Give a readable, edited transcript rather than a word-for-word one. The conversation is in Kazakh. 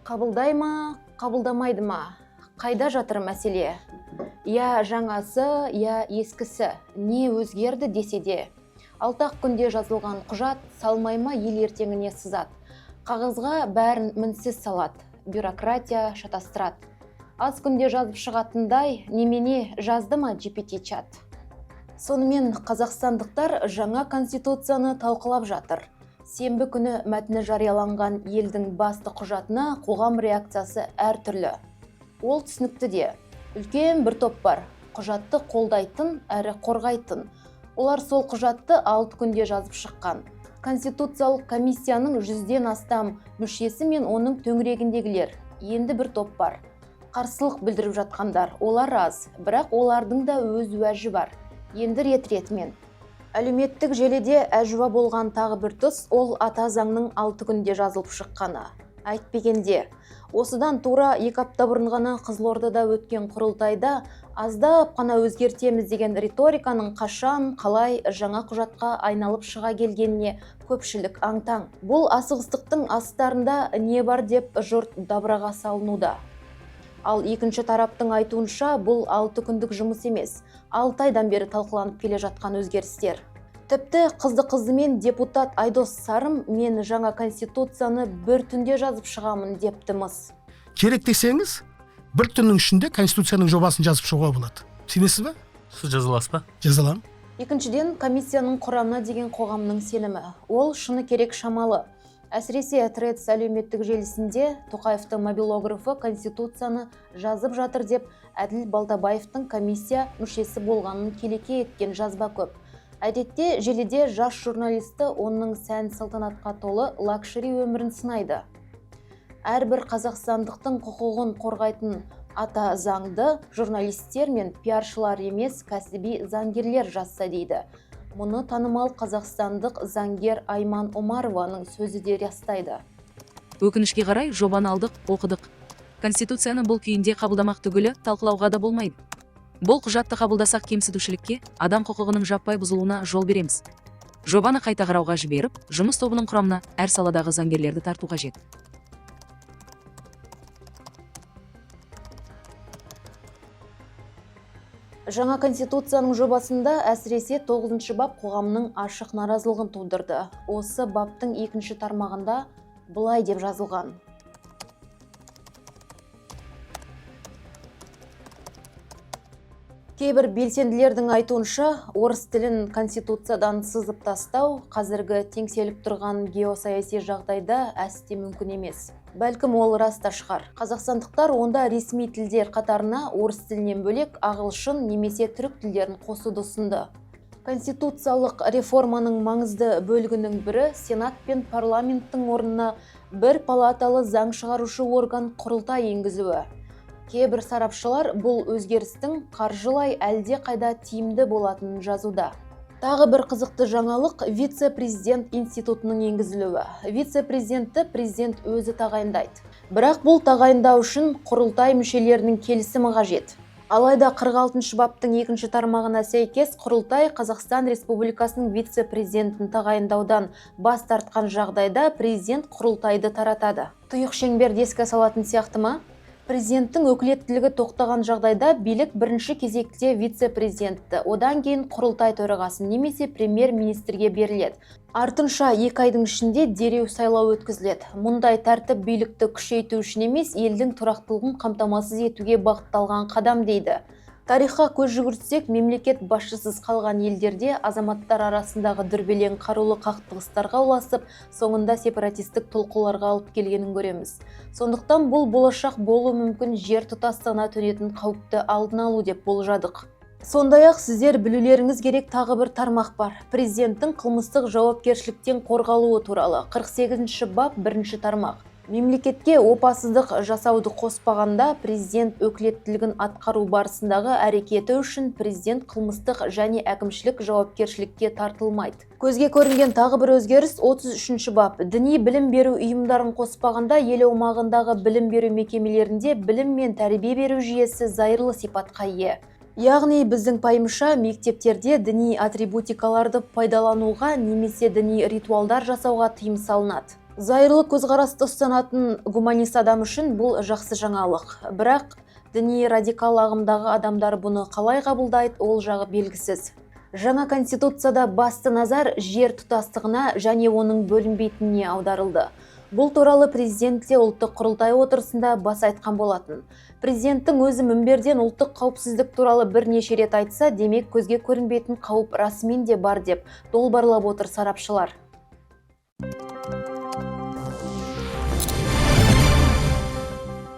Қабылдай ма, қабылдамайды ма? Қайда жатыр мәселе? Я жаңасы, я ескісі, не өзгерді десе де. Алтақ күнде жазылған құжат салмай ма ел ертеңіне сызат. Қағазға бәрін мінсіз салат, бюрократия шатастырат. Аз күнде жазып шығатындай, немене жазды ма GPT-чат? Сонымен қазақстандықтар жаңа конституцияны талқылап жатыр. Сенбі күні мәтіні жарияланған елдің басты құжатына қоғам реакциясы әртүрлі. Ол түсінікті де. Үлкен бір топ бар. Құжатты қолдайтын, әрі қорғайтын. Олар сол құжатты 6 күнде жазып шыққан. Конституциялық комиссияның 100-ден астам мүшесі мен оның төңірегіндегілер. Енді бір топ бар. Қарсылық білдіріп жатқандар. Олар аз, бірақ олардың да өз уәжі бар. Енді рет-ретімен. Әлеуметтік желіде әжуа болған тағы бір тұс, ол ата заңның 6 күнде жазылып шыққаны. Әйтпегенде, осыдан тура 2 апта бұрын ғана Қызылордада өткен құрылтайда аздап қана өзгертеміз деген риториканың қашан, қалай жаңа құжатқа айналып шыға келгеніне көпшілік аң-таң. Бұл асығыстықтың астарында не бар деп жұрт дабыраға салынуда. Ал екінші тараптың айтуынша бұл 6 күндік жұмыс емес, 6 айдан бері талқыланып келе жатқан өзгерістер. Тіпті қызды-қыздымен депутат Айдос Сарым мен жаңа конституцияны бір түнде жазып шығамын депті мыс. Керек десеңіз, бір түннің ішінде конституцияның жобасын жазып шығуға болады. Сенесіз бе? Сіз жаза аласыз ба? Жаза аламын. Екіншіден, комиссияның құрамына деген қоғамның сенімі. Ол шыны керек шамалы. Әсіресе Threads әлеуметтік желісінде Тоқаевтың мобилографы конституцияны жазып жатыр деп Әділ Балтабаевтың комиссия мүшесі болғанын келеке еткен жазба көп. Әдетте желіде жас журналисті оның сән салтанатқа толы лакшери өмірін сынайды. Әрбір қазақстандықтың құқығын қорғайтын ата заңды журналистер мен пиаршылар емес, кәсіби заңгерлер жазса дейді. Мұны танымал қазақстандық заңгер Айман Омарованың сөзі де растайды. Өкінішке қарай жобаны алдық, оқыдық. Конституцияны бұл күйінде қабылдамақ түгілі талқылауға да болмайды. Бұл құжатты қабылдасақ кемсітушілікке, адам құқығының жаппай бұзылуына жол береміз. Жобаны қайта қарауға жіберіп, жұмыс тобының құрамына әр саладағы заңгерлерді тарту қажет. Жаңа конституцияның жобасында әсіресе 9-шы бап қоғамның ашық наразылығын тудырды. Осы баптың 2-ші тармағында былай деп жазылған. Кейбір белсенділердің айтуынша, орыс тілін конституциядан сызып тастау қазіргі теңселіп тұрған геосаяси жағдайда әсте мүмкін емес. Бәлкім ол рас та шығар. Қазақстандықтар онда ресми тілдер қатарына орыс тілінен бөлек ағылшын немесе түрік тілдерін қосуды ұсынды. Конституциялық реформаның маңызды бөлігінің бірі Сенат пен парламенттің орнына бір палаталы заң шығарушы орган құрылтай енгізуі. Кейбір сарапшылар бұл өзгерістің қаржылай әлде қайда тиімді болатынын жазуда. Тағы бір қызықты жаңалық вице-президент институтының енгізілуі. Вице-президентті президент өзі тағайындайды. Бірақ бұл тағайындау үшін құрылтай мүшелерінің келісімі қажет. Алайда 46-шы баптың 2-ші тармағына сәйкес құрылтай Қазақстан Республикасының вице-президентін тағайындаудан бас тартқан жағдайда президент құрылтайды таратады. Тұйық шеңберді еске салатын сияқты ма? Президенттің өкілеттілігі тоқтаған жағдайда билік бірінші кезекте вице-президентті, одан кейін құрылтай төрағасын немесе премьер-министрге беріледі. Артынша 2 айдың ішінде дереу сайлау өткізіледі. Мұндай тәртіп билікті күшейту үшін емес, елдің тұрақтылығын қамтамасыз етуге бағытталған қадам дейді. Тарихқа көз жүгіртсек, мемлекет басшысыз қалған елдерде азаматтар арасындағы дүрбелең қарулы қақтығыстарға ұласып, соңында сепаратистік толқуларға алып келгенін көреміз. Сондықтан бұл болашақ болу мүмкін жер тұтастығына төнетін қауіпті алдын алу деп болжадық. Сондай-ақ сіздер білулеріңіз керек тағы бір тармақ бар. Президенттің қылмыстық жауапкершіліктен қорғалуы туралы 48-ші бап 1-ші тармақ. Мемлекетке опасыздық жасауды қоспағанда президент өкілеттілігін атқару барысындағы әрекеті үшін президент қылмыстық және әкімшілік жауапкершілікке тартылмайды. Көзге көрінген тағы бір өзгеріс 33-ші бап. Діни білім беру ұйымдарын қоспағанда ел аумағындағы білім беру мекемелерінде білім мен тәрбие беру жүйесі зайырлы сипатқа ие. Яғни біздің пайымша мектептерде діни атрибутикаларды пайдалануға немесе діни ритуалдар жасауға тыйым салынады. Зайырлы көзқарасты ұстанатын гуманист адам үшін бұл жақсы жаңалық. Бірақ діни радикал ағымдағы адамдар бұны қалай қабылдайды, ол жағы белгісіз. Жаңа конституцияда басты назар жер тұтастығына және оның бөлінбейтініне аударылды. Бұл туралы президент те ұлттық құрылтай отырысында баса айтқан болатын. Президенттің өзі мінберден ұлттық қауіпсіздік туралы бірнеше рет айтса, демек көзге көрінбейтін қауіп расымен де бар деп долбарлап отыр сарапшылар.